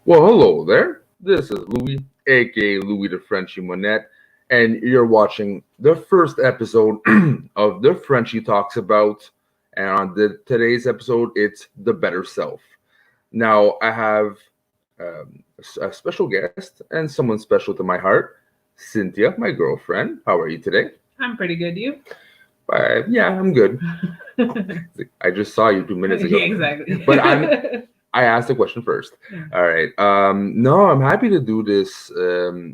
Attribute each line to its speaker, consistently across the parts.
Speaker 1: Well, hello there. This is Louis, aka Louis the Frenchie Monette, and you're watching the first episode of the Frenchie Talks About. And on today's episode, it's the better self. Now, I have a special guest and someone special to my heart, Cynthia, my girlfriend. How are you today?
Speaker 2: I'm pretty good. You?
Speaker 1: Yeah, I'm good. I just saw you 2 minutes ago.
Speaker 2: Yeah, exactly.
Speaker 1: But I asked the question first.
Speaker 2: Yeah.
Speaker 1: All right. No, I'm happy to do this.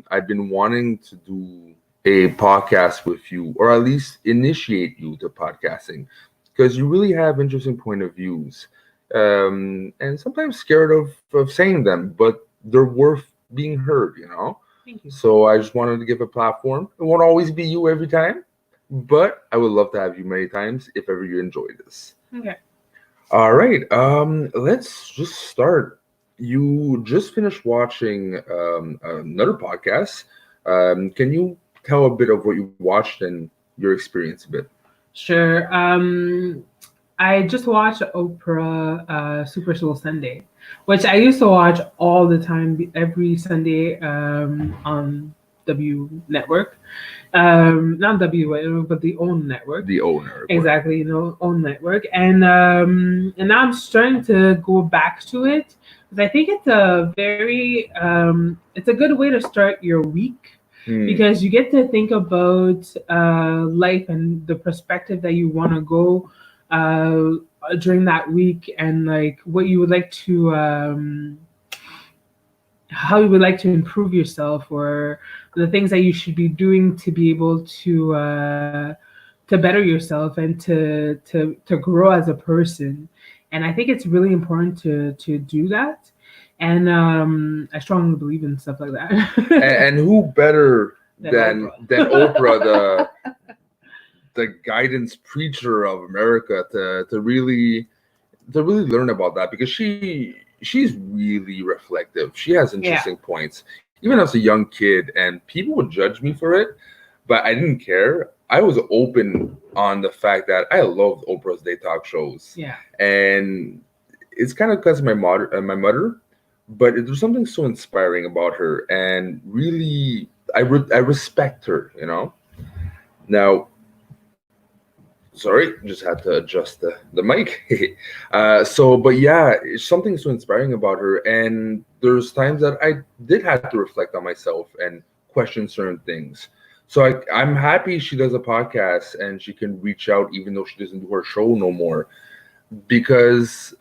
Speaker 1: I've been wanting to do a podcast with you, or at least initiate you to podcasting, because you really have interesting point of views, and sometimes scared of saying them, but they're worth being heard.
Speaker 2: Thank you.
Speaker 1: So I just wanted to give a platform. It won't always be you every time, but I would love to have you many times if ever you enjoy this.
Speaker 2: Okay.
Speaker 1: All right. Let's just start. You just finished watching another podcast. Can you tell a bit of what you watched and your experience a bit?
Speaker 2: Sure. I just watched Oprah Super Soul Sunday, which I used to watch all the time, every Sunday on W Network. Not W, but the OWN network.
Speaker 1: The owner.
Speaker 2: Exactly, OWN network. And now I'm starting to go back to it because I think it's a very it's a good way to start your week. Because you get to think about life and the perspective that you want to go during that week, and like what you would like to how you would like to improve yourself, or the things that you should be doing to be able to better yourself and to grow as a person. And I think it's really important to do that. And I strongly believe in stuff like that.
Speaker 1: and who better than
Speaker 2: Oprah.
Speaker 1: Oprah, the guidance preacher of America, to really learn about that, because she's really reflective. She has interesting points, even as a young kid, and people would judge me for it, but I didn't care. I was open on the fact that I loved Oprah's day talk shows.
Speaker 2: Yeah.
Speaker 1: And it's kind of because of my mother, but there's something so inspiring about her, and really I respect her. Now, sorry, just had to adjust the mic. But yeah, something so inspiring about her, and there's times that I did have to reflect on myself and question certain things. So I'm happy she does a podcast and she can reach out, even though she doesn't do her show no more, because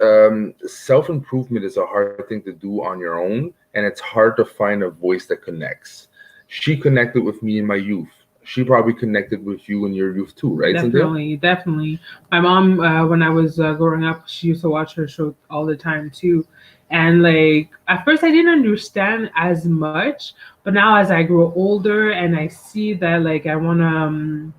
Speaker 1: self-improvement is a hard thing to do on your own, and it's hard to find a voice that connects. She connected with me in my youth. She probably connected with you in your youth too, right?
Speaker 2: Definitely. My mom, when I was growing up, she used to watch her show all the time too. And like at first I didn't understand as much, but now as I grow older and I see that like I want to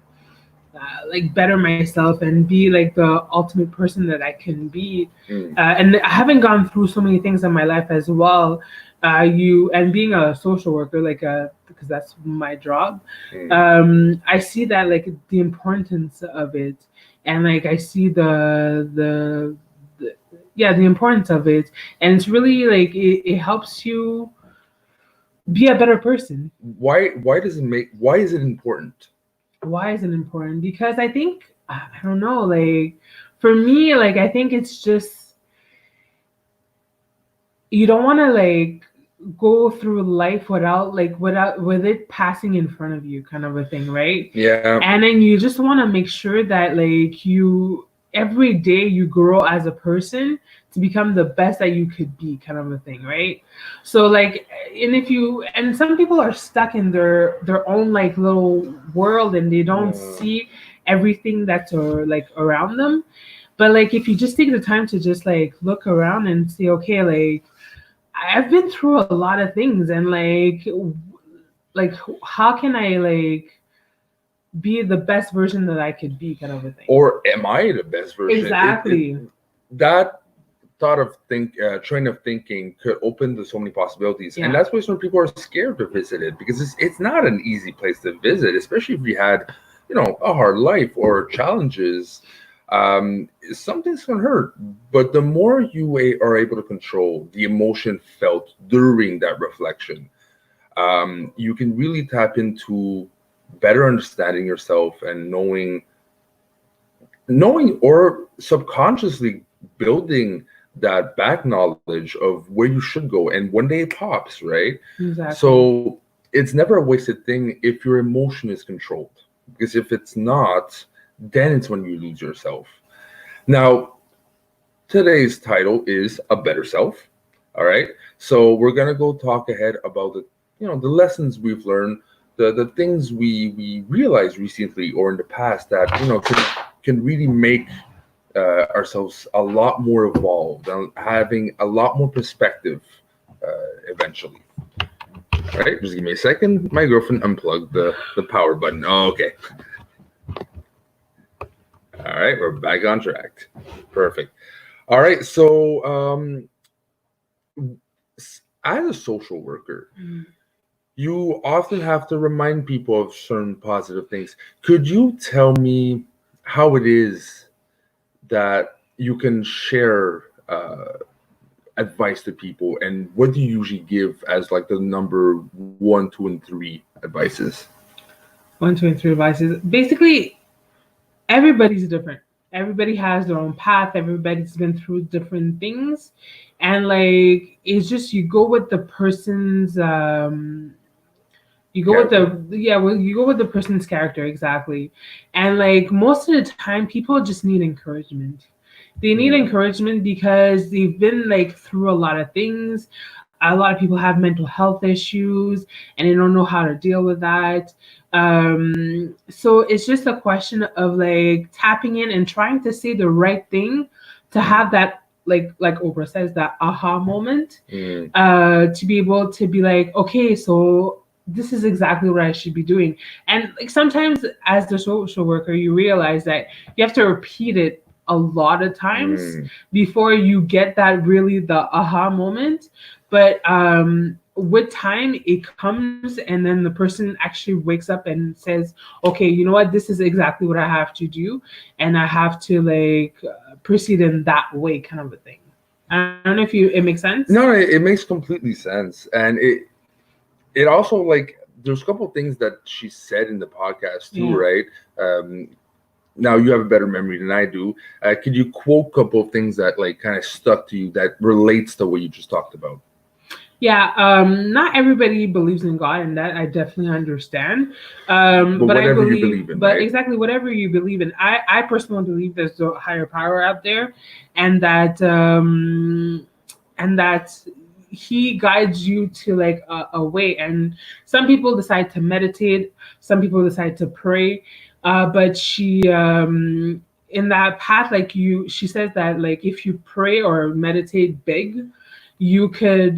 Speaker 2: like better myself and be like the ultimate person that I can be. And I haven't gone through so many things in my life as well. And being a social worker, like because that's my job, I see that like the importance of it, and like I see the importance of it, and it's really like it helps you be a better person.
Speaker 1: Why is it important?
Speaker 2: Why is it important? Because I think, I don't know, like for me, like I think it's just, you don't want to like go through life with it passing in front of you, kind of a thing, right?
Speaker 1: Yeah.
Speaker 2: And then you just want to make sure that like you every day you grow as a person to become the best that you could be, kind of a thing, right? So like, and some people are stuck in their own like little world, and they don't see everything that's like around them. But like if you just take the time to just like look around and say, okay, like I've been through a lot of things, and like how can I like be the best version that I could be, kind of a thing.
Speaker 1: Or am I the best version?
Speaker 2: Exactly.
Speaker 1: That train of thinking could open to so many possibilities.
Speaker 2: Yeah.
Speaker 1: And that's why some people are scared to visit it, because it's not an easy place to visit, especially if you had, a hard life or challenges. Something's gonna hurt. But the more you are able to control the emotion felt during that reflection, you can really tap into better understanding yourself and knowing or subconsciously building that back knowledge of where you should go and one day it pops, right?
Speaker 2: Exactly.
Speaker 1: So it's never a wasted thing if your emotion is controlled, because if it's not, then it's when you lose yourself. Now, today's title is A Better Self. All right. So we're gonna go talk ahead about the lessons we've learned, the things we realized recently or in the past that can really make ourselves a lot more evolved and having a lot more perspective eventually. All right, just give me a second. My girlfriend unplugged the power button. Oh, okay. All right, we're back on track. Perfect. All right, so as a social worker,
Speaker 2: Mm.
Speaker 1: you often have to remind people of certain positive things. Could you tell me how it is that you can share advice to people, and what do you usually give as like the number one, two, and three advices?
Speaker 2: One, two, and three advices. Basically, everybody's different. Everybody has their own path. Everybody's been through different things, and like it's just you go with the person's you go with
Speaker 1: Character.
Speaker 2: the yeah well you go with the person's character exactly. And like most of the time people just need encouragement. They need
Speaker 1: Mm,
Speaker 2: encouragement because they've been like through a lot of things. A lot of people have mental health issues and they don't know how to deal with that. So it's just a question of like tapping in and trying to say the right thing to
Speaker 1: mm,
Speaker 2: have that like Oprah says, that aha moment,
Speaker 1: mm.
Speaker 2: to be able to be like, okay, so this is exactly what I should be doing. And like sometimes as the social worker, you realize that you have to repeat it a lot of times
Speaker 1: Mm.
Speaker 2: before you get that really the aha moment. But with time it comes, and then the person actually wakes up and says, okay, you know what, this is exactly what I have to do, and I have to like proceed in that way, kind of a thing. I don't know if it makes sense.
Speaker 1: No, it makes completely sense, and it also like there's a couple of things that she said in the podcast too,
Speaker 2: Yeah.
Speaker 1: right? Um, Now you have a better memory than I do. Could you quote a couple of things that like kind of stuck to you that relates to what you just talked about?
Speaker 2: Yeah, not everybody believes in God, and that I definitely understand.
Speaker 1: But
Speaker 2: But I
Speaker 1: whatever you
Speaker 2: believe,
Speaker 1: believe in,
Speaker 2: but
Speaker 1: right?
Speaker 2: exactly whatever you believe in, I personally believe there's a higher power out there, and that he guides you to like a way. And some people decide to meditate, some people decide to pray, but she in that path, like she says that like if you pray or meditate big, you could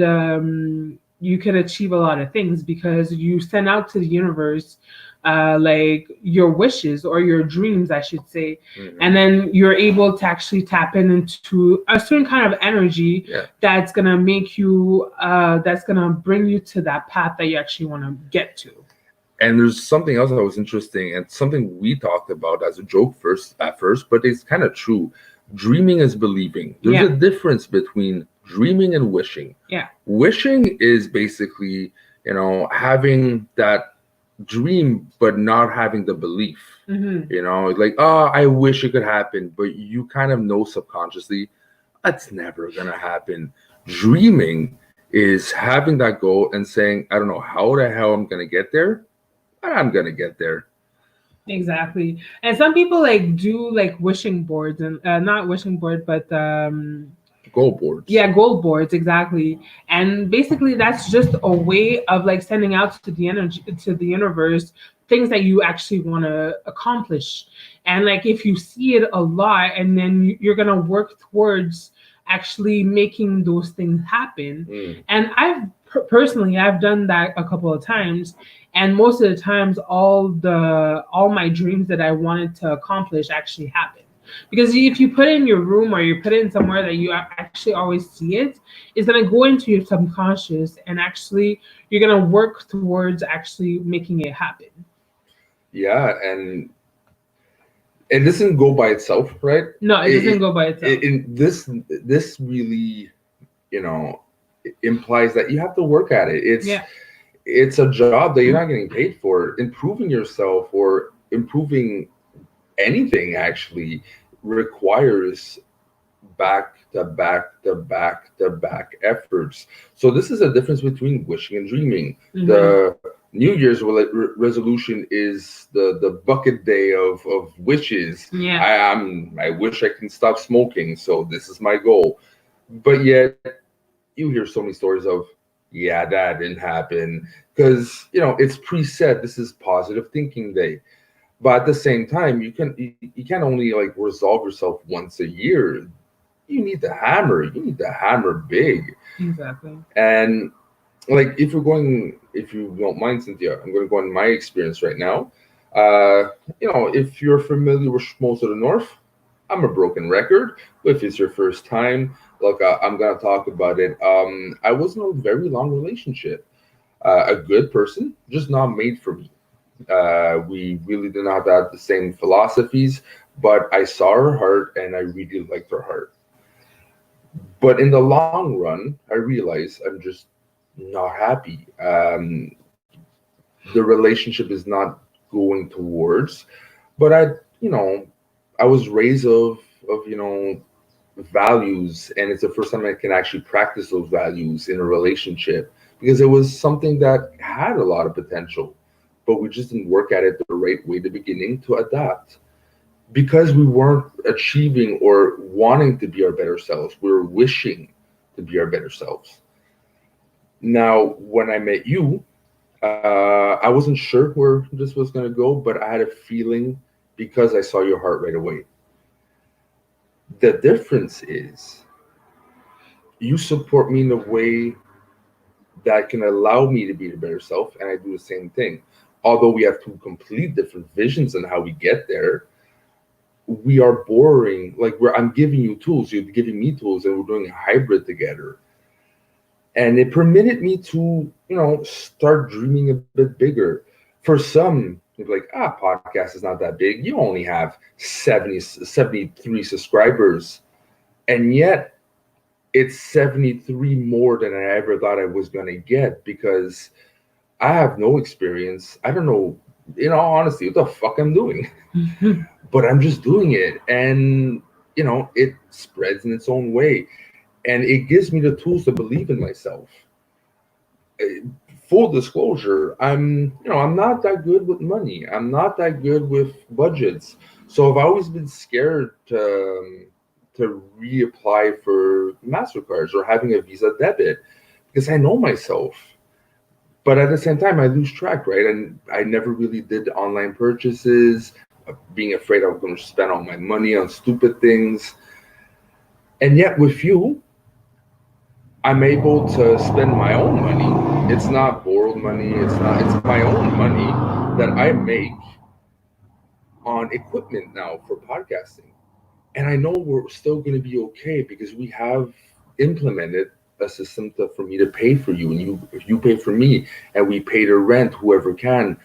Speaker 2: achieve a lot of things because you send out to the universe like your wishes or your dreams, I should say,
Speaker 1: Hmm.
Speaker 2: and then you're able to actually tap into a certain kind of energy
Speaker 1: Yeah.
Speaker 2: that's gonna make you that's gonna bring you to that path that you actually want to get to.
Speaker 1: And there's something else that was interesting and something we talked about as a joke first at first, but it's kind of true. Dreaming is believing. There's a
Speaker 2: Yeah,
Speaker 1: difference between dreaming and wishing.
Speaker 2: yeah.
Speaker 1: Wishing is basically, having that dream but not having the belief.
Speaker 2: Hmm.
Speaker 1: Like, oh, I wish it could happen, but you kind of know subconsciously that's never gonna happen. Dreaming is having that goal and saying, I don't know how the hell I'm gonna get there, but I'm gonna get there.
Speaker 2: Exactly. And some people like do like wishing boards, and not wishing board, but
Speaker 1: Goal boards.
Speaker 2: yeah, goal boards, exactly. And basically that's just a way of like sending out to the energy, to the universe, things that you actually want to accomplish. And like if you see it a lot, and then you're going to work towards actually making those things happen.
Speaker 1: Mm.
Speaker 2: And personally I've done that a couple of times, and most of the times all my dreams that I wanted to accomplish actually happen. Because if you put it in your room or you put it in somewhere that you actually always see it, it's going to go into your subconscious, and actually you're going to work towards actually making it happen.
Speaker 1: Yeah, and it doesn't go by itself, right?
Speaker 2: No, it doesn't go by itself.
Speaker 1: This really, you know, implies that you have to work at it.
Speaker 2: Yeah,
Speaker 1: It's a job that you're not getting paid for. Improving yourself or improving anything actually requires back to back to back to back efforts. So this is a difference between wishing and dreaming.
Speaker 2: hmm
Speaker 1: The New Year's resolution is the bucket day of wishes.
Speaker 2: yeah,
Speaker 1: I wish I can stop smoking, so this is my goal. But yet you hear so many stories of, yeah, that didn't happen, because it's preset. This is positive thinking day. But at the same time, you can't only like resolve yourself once a year. You need to hammer big.
Speaker 2: exactly.
Speaker 1: And like, if you don't mind, Cynthia, I'm going to go on my experience right now. If you're familiar with Schmoes of the North, I'm a broken record. If it's your first time, look, I'm going to talk about it. I was in a very long relationship. A good person, just not made for me. We really did not have the same philosophies, but I saw her heart and I really liked her heart. But in the long run, I realized I'm just not happy. The relationship is not going towards. But you know, I was raised of values, and it's the first time I can actually practice those values in a relationship, because it was something that had a lot of potential, but we just didn't work at it the right way at the beginning to adapt, because we weren't achieving or wanting to be our better selves. We were wishing to be our better selves. Now, when I met you, I wasn't sure where this was going to go, but I had a feeling because I saw your heart right away. The difference is you support me in a way that can allow me to be the better self, and I do the same thing. Although we have two complete different visions on how we get there, we are boring. Like, I'm giving you tools, you're giving me tools, and we're doing a hybrid together. And it permitted me to, start dreaming a bit bigger. For some, you're like, podcast is not that big. You only have 73 subscribers. And yet it's 73 more than I ever thought I was going to get, because I have no experience. I don't know, in all honesty, what the fuck I'm doing, but I'm just doing it. And, it spreads in its own way. And it gives me the tools to believe in myself. Full disclosure, I'm not that good with money. I'm not that good with budgets. So I've always been scared to reapply for MasterCards or having a Visa debit, because I know myself. But at the same time, I lose track, right? And I never really did online purchases, being afraid I was going to spend all my money on stupid things. And yet with you, I'm able to spend my own money. It's not borrowed money. It's my own money that I make on equipment now for podcasting. And I know we're still going to be okay, because we have implemented a system for me to pay for you, and you pay for me, and we pay the rent, whoever can.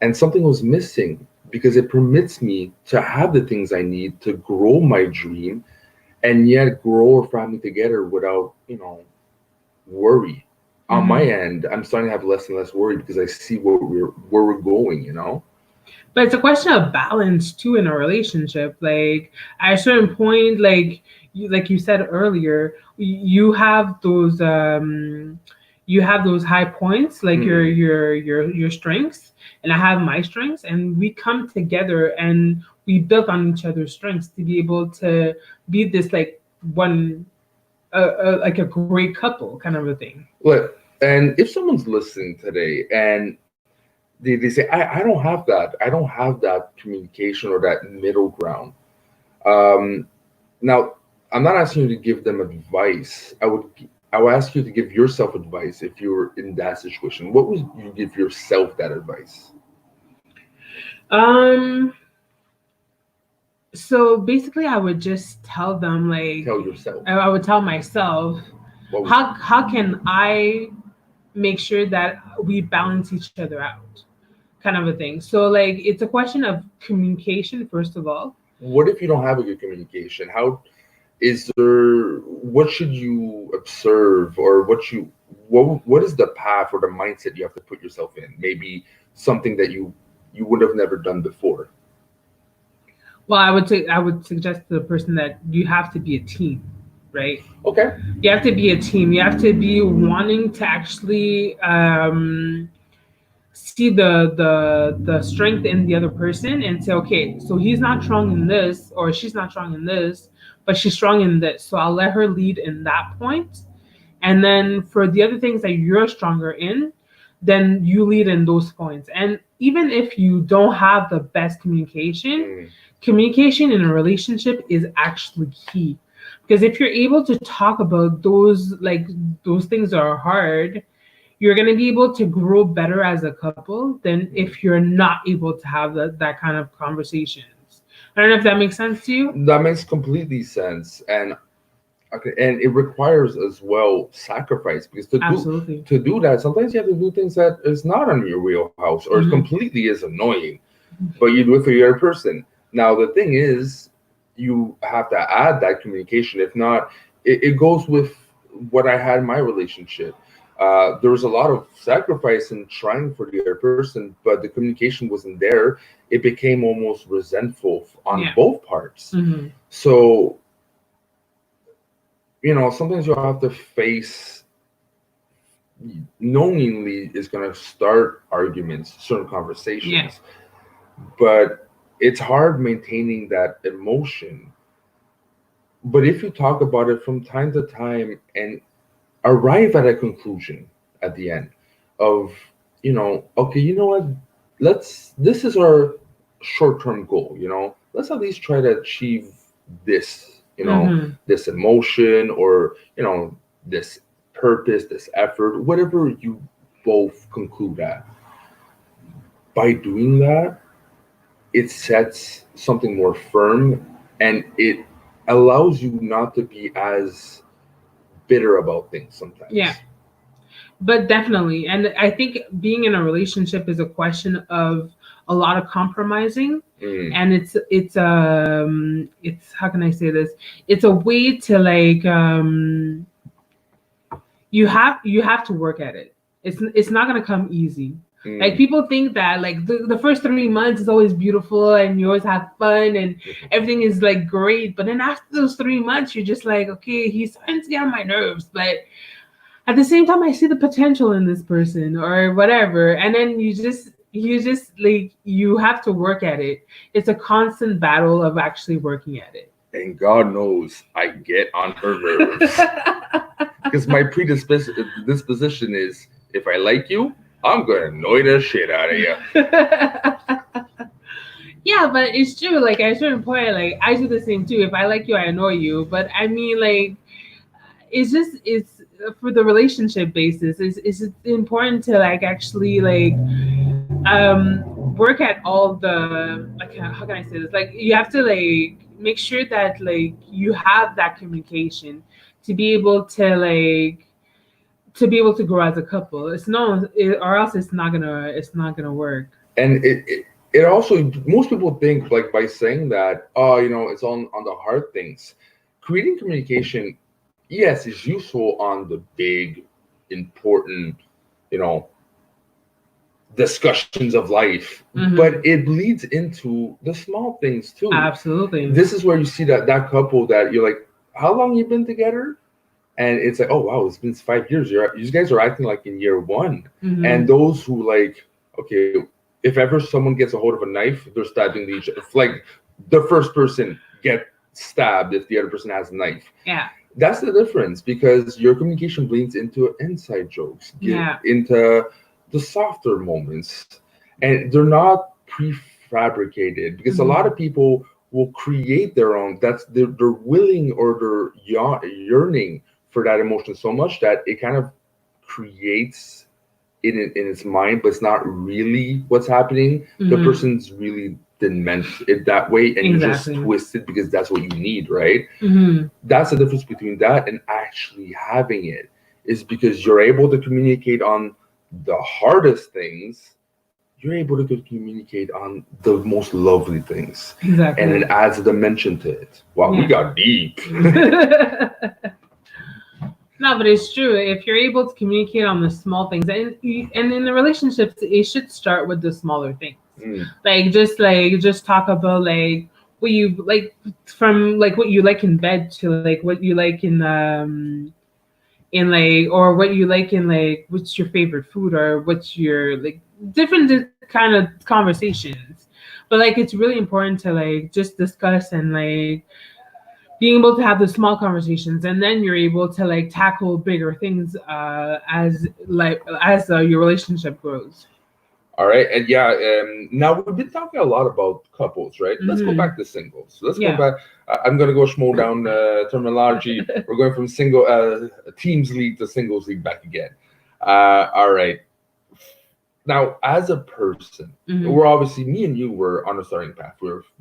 Speaker 1: And something was missing, because it permits me to have the things I need to grow my dream, and yet grow our family together without, worry. On my
Speaker 2: hmm
Speaker 1: end, I'm starting to have less and less worry, because I see where we're going.
Speaker 2: But it's a question of balance too in a relationship. Like at a certain point, like you said earlier, you have those high points, like
Speaker 1: Mm.
Speaker 2: your strengths, and I have my strengths, and we come together and we build on each other's strengths to be able to be this like one like a great couple kind of a thing.
Speaker 1: Look, and if someone's listening today and they say, I don't have that. I don't have that communication or that middle ground. Um, Now, I'm not asking you to give them advice. I would ask you to give yourself advice if you were in that situation. What would you give yourself that advice?
Speaker 2: Um, so basically, I would just tell them
Speaker 1: Tell
Speaker 2: like
Speaker 1: yourself.
Speaker 2: I would tell myself
Speaker 1: What would
Speaker 2: how can I make sure that we balance each other out kind of a thing. So like it's a question of communication first of all.
Speaker 1: What if you don't have a good communication? How is there? What should you observe, or what is the path or the mindset you have to put yourself in? Maybe something that you would have never done before.
Speaker 2: Well, I would suggest to the person that you have to be a team, right?
Speaker 1: Okay.
Speaker 2: You have to be a team. You have to be wanting to actually see the strength in the other person and say, okay, so he's not strong in this or she's not strong in this, but she's strong in this. So I'll let her lead in that point. And then for the other things that you're stronger in, then you lead in those points. And even if you don't have the best communication,
Speaker 1: Mm.
Speaker 2: communication in a relationship is actually key. Because if you're able to talk about those things that are hard, you're going to be able to grow better as a couple than if you're not able to have that kind of conversations. I don't know if that makes sense to you.
Speaker 1: That makes completely sense, and okay, and it requires as well sacrifice because
Speaker 2: Absolutely.
Speaker 1: to do that, sometimes you have to do things that is not on your wheelhouse or
Speaker 2: Mhm.
Speaker 1: completely is annoying, but you do it for the other person. Now the thing is, you have to add that communication. If not, it goes with what I had in my relationship. There was a lot of sacrifice in trying for the other person, but the communication wasn't there. It became almost resentful on
Speaker 2: Yeah.
Speaker 1: both parts.
Speaker 2: Hmm.
Speaker 1: So, sometimes you'll have to face knowingly is going to start arguments, certain conversations,
Speaker 2: Yeah.
Speaker 1: but it's hard maintaining that emotion. But if you talk about it from time to time and arrive at a conclusion at the end of, okay, you know what, this is our short-term goal, let's at least try to achieve this,
Speaker 2: Hmm.
Speaker 1: this emotion, or this purpose, this effort, whatever you both conclude at. By doing that, it sets something more firm, and it allows you not to be as bitter about things
Speaker 2: Yeah.
Speaker 1: sometimes.
Speaker 2: But definitely. And I think being in a relationship is a question of a lot of compromising.
Speaker 1: Mm.
Speaker 2: And it's how can I say this? It's a way to you have to work at it. It's not gonna come easy. Like
Speaker 1: Mm.
Speaker 2: people think that like the first 3 months is always beautiful and you always have fun and everything is like great. But then after those 3 months, you're just like, okay, he's starting to get on my nerves. But at the same time, I see the potential in this person or whatever. And then you just like you have to work at it. It's a constant battle of actually working at it.
Speaker 1: And God knows I get on her nerves because my disposition is, if I like you, I'm gonna annoy the shit out of you.
Speaker 2: Yeah, but it's true. Like at a certain point, like I do the same too. If I like you, I annoy you. But I mean, like it's for the relationship basis. It's important to like actually like work at all the like how can I say this? Like you have to like make sure that like you have that communication to be able to grow as a couple. It's no, or else it's not gonna work.
Speaker 1: And it also, most people think like by saying that, oh, it's on the hard things. Creating communication, yes, is useful on the big, important, you know, discussions of life,
Speaker 2: Hmm.
Speaker 1: but it bleeds into the small things too.
Speaker 2: Absolutely.
Speaker 1: This is where you see that couple that you're like, how long you been together? And it's like, oh wow, it's been 5 years. You guys are acting like in year one. And
Speaker 2: Hmm.
Speaker 1: those who like, okay, if ever someone gets a hold of a knife, they're stabbing each. It's like the first person get stabbed if the other person has a knife.
Speaker 2: Yeah.
Speaker 1: That's the difference, because your communication bleeds into inside jokes, get
Speaker 2: Yeah.
Speaker 1: into the softer moments, and they're not prefabricated, because a lot
Speaker 2: Hmm.
Speaker 1: of people will create their own. They're willing, or they're yearning for that emotion so much that it kind of creates in its mind, but it's not really what's happening. The
Speaker 2: Hmm.
Speaker 1: person's really didn't meant it that way, and you just
Speaker 2: Exactly.
Speaker 1: twist it because that's what you need, right?
Speaker 2: Hmm.
Speaker 1: That's the difference between that and actually having it, is because you're able to communicate on the hardest things, you're able to communicate on the most lovely things, and it
Speaker 2: Exactly.
Speaker 1: adds a dimension to it. Wow, we
Speaker 2: Yeah.
Speaker 1: got deep.
Speaker 2: No, but it's true. If you're able to communicate on the small things, and in the relationships, it should start with the smaller things.
Speaker 1: Mm,
Speaker 2: Like just talk about like what you like, from like what you like in bed to like what you like in like, or what you like in like what's your favorite food, or what's your like different kind of conversations. But like it's really important to like just discuss and like being able to have the small conversations, and then you're able to like tackle bigger things as your relationship grows.
Speaker 1: all right, and yeah, now we've been talking a lot about couples, right? Let's go
Speaker 2: Hmm.
Speaker 1: back to singles. Let's go
Speaker 2: Yeah.
Speaker 1: back. I'm gonna go schmo down terminology. We're going from single teams league to singles league back again. All right. Now, as a person,
Speaker 2: Hmm.
Speaker 1: we're obviously me and you were on a starting path.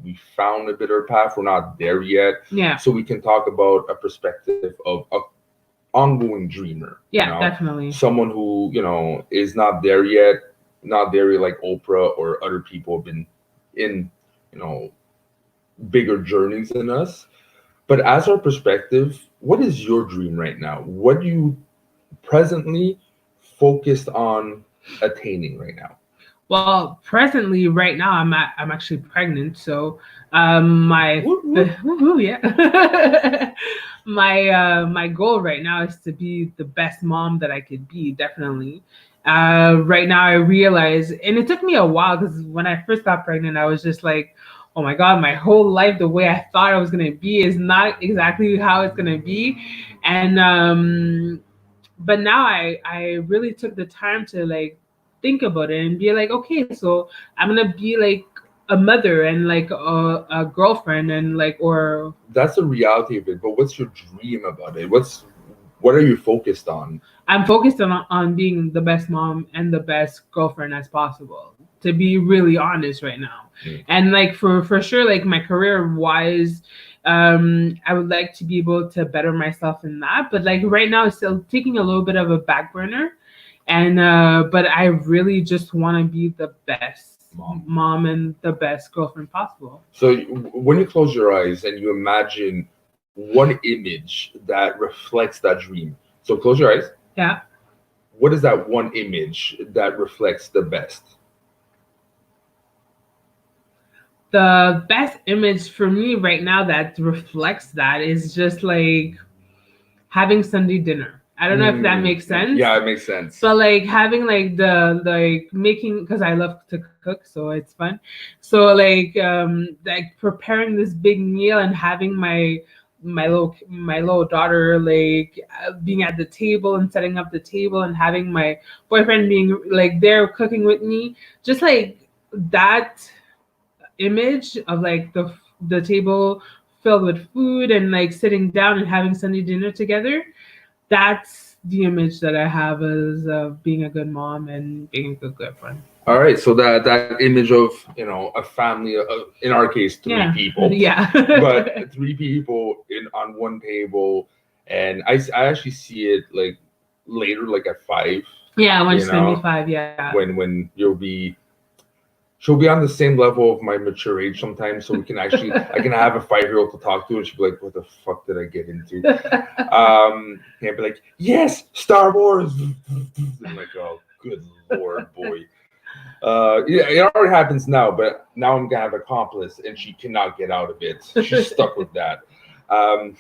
Speaker 1: We found a better path. We're not there yet,
Speaker 2: Yeah.
Speaker 1: so we can talk about a perspective of a ongoing dreamer. You
Speaker 2: Yeah,
Speaker 1: know,
Speaker 2: definitely.
Speaker 1: someone who is not there yet, not there yet, like Oprah or other people have been in you know bigger journeys than us. But as our perspective, what is your dream right now? What do you presently focused on attaining right now?
Speaker 2: Well, presently, right now, I'm actually pregnant, so my
Speaker 1: Whoop, whoop.
Speaker 2: woohoo, yeah. My goal right now is to be the best mom that I could be. Definitely. Right now, I realize, and it took me a while because when I first got pregnant, I was just like, oh my god, my whole life, the way I thought I was gonna be, is not exactly how it's gonna be, and but now I really took the time to like think about it and be like, okay, so I'm gonna be like a mother and like a girlfriend and like, or
Speaker 1: That's the reality of it. But what's your dream about it? What are you focused on?
Speaker 2: I'm focused on being the best mom and the best girlfriend as possible. To be really honest right now,
Speaker 1: Mm.
Speaker 2: and like for sure, like my career wise, I would like to be able to better myself in that. But like right now, it's still taking a little bit of a back burner, and but I really just want to be the best
Speaker 1: Mom.
Speaker 2: mom and the best girlfriend possible.
Speaker 1: So when you close your eyes and you imagine one image that reflects that dream. So close your eyes.
Speaker 2: Yeah.
Speaker 1: What is that one image that reflects the best?
Speaker 2: The best image for me right now that reflects that is just like having Sunday dinner. I don't know if that makes sense,
Speaker 1: Yeah, it makes sense.
Speaker 2: but like having like the like making, because I love to cook, so it's fun. So like preparing this big meal and having my little daughter like being at the table and setting up the table, and having my boyfriend being like there cooking with me, just like that image of like the table filled with food and like sitting down and having Sunday dinner together. That's the image that I have as of being a good mom and being a good girlfriend.
Speaker 1: All right, so that image of a family, in our case, three
Speaker 2: Yeah,
Speaker 1: people,
Speaker 2: yeah,
Speaker 1: but three people in on one table, and I actually see it like later, like at five,
Speaker 2: yeah. When
Speaker 1: you
Speaker 2: she's gonna be
Speaker 1: know,
Speaker 2: 5, yeah.
Speaker 1: when she'll be on the same level of my mature age sometimes, so I can have a 5-year-old to talk to, and she'll be like, "What the fuck did I get into?" And be like, "Yes, Star Wars." I'm like, "Oh, good lord, boy." Yeah, it already happens now, but now I'm gonna have an accomplice, and she cannot get out of it. She's stuck with that. Um,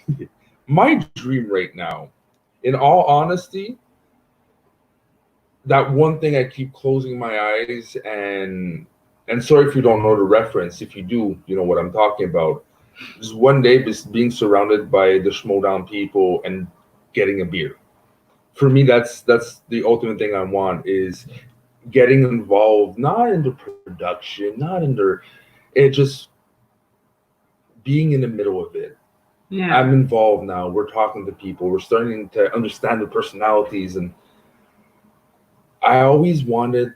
Speaker 1: my dream right now, in all honesty, that one thing I keep closing my eyes, and sorry if you don't know the reference. If you do, you know what I'm talking about. Just one day, just being surrounded by the Schmodown people and getting a beer. For me, that's the ultimate thing I want, is getting involved, not in the production, not in the it just being in the middle of it.
Speaker 2: Yeah.
Speaker 1: I'm involved now. We're talking to people. We're starting to understand the personalities, and I always wanted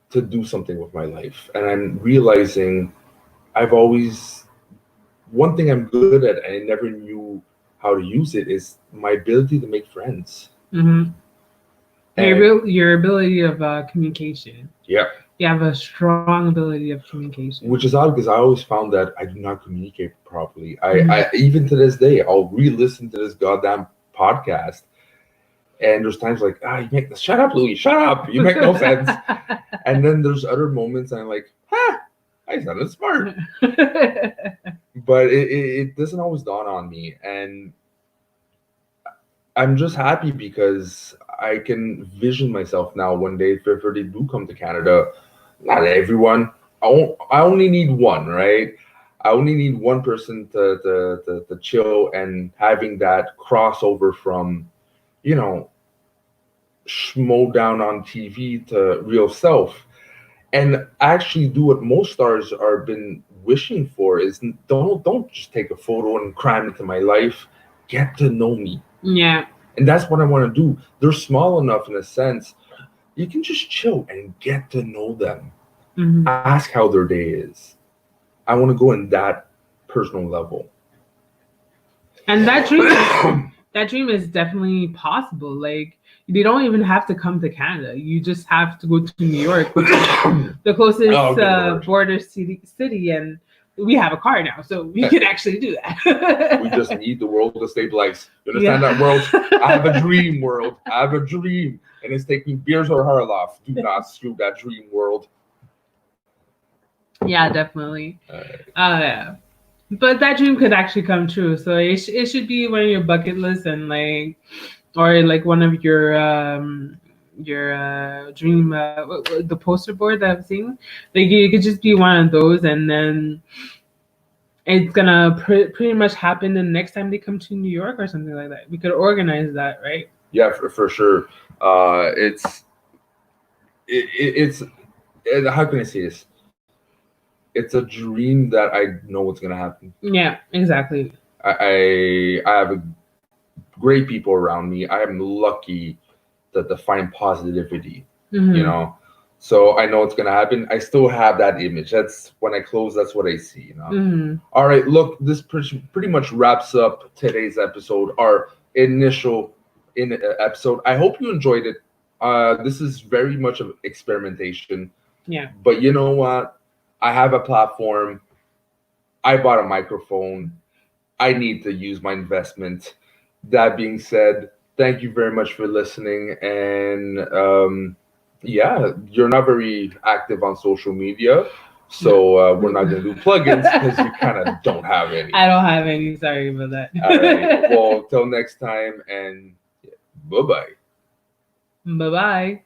Speaker 1: to do something with my life, and I'm realizing I've always one thing I'm good at, and I never knew how to use it, is my ability to make friends.
Speaker 2: Hmm.
Speaker 1: And
Speaker 2: Your ability of communication.
Speaker 1: yeah,
Speaker 2: You have a strong ability of communication.
Speaker 1: which is odd because I always found that I do not communicate properly.
Speaker 2: Mhm.
Speaker 1: I even to this day, I'll re-listen to this goddamn podcast, and there's times like, you make shut up, Louis, shut up, you make no sense. And then there's other moments I'm like, I sounded smart, but it doesn't always dawn on me, and I'm just happy because I can vision myself now one day if ever they do come to Canada. Not everyone. I only need one, right? I only need one person to chill and having that crossover from, you know, schmo down on TV to real self. And actually do what most stars are been wishing for is don't just take a photo and cram into my life. Get to know me.
Speaker 2: Yeah.
Speaker 1: And that's what I want to do. They're small enough in a sense. You can just chill and get to know them.
Speaker 2: Mm-hmm.
Speaker 1: Ask how their day is. I want to go in that personal level.
Speaker 2: And that dream is definitely possible. Like they don't even have to come to Canada. You just have to go to New York, which is the closest border city, and we have a car now, so we can actually do that.
Speaker 1: We just need the world to stabilize. You understand that, world? I have a dream, world. I have a dream, and it's taking beers or Harloff. Do not screw that dream, world.
Speaker 2: Yeah, definitely. Yeah. But that dream could actually come true. So it should be one of your bucket lists and like, or like one of your dream the poster board that I've seen. Like it could just be one of those, and then it's gonna pretty much happen the next time they come to New York or something like that. We could organize that, right?
Speaker 1: Yeah, for sure. It's how can I say this? It's a dream that I know what's gonna happen.
Speaker 2: Yeah, exactly.
Speaker 1: I have great people around me. I am lucky to find positivity.
Speaker 2: Mm-hmm.
Speaker 1: You know, so I know it's gonna happen. I still have that image. That's when I close. That's what I see. You know.
Speaker 2: Mm-hmm.
Speaker 1: All right. Look, this pretty much wraps up today's episode. Our initial episode. I hope you enjoyed it. This is very much of experimentation.
Speaker 2: Yeah.
Speaker 1: But you know what? I have a platform. I bought a microphone. I need to use my investment. That being said, thank you very much for listening. And yeah, you're not very active on social media. So we're not going to do plugins because you kind of don't have any.
Speaker 2: I don't have any. Sorry about that.
Speaker 1: All right. Well, till next time, and bye-bye.
Speaker 2: Bye-bye.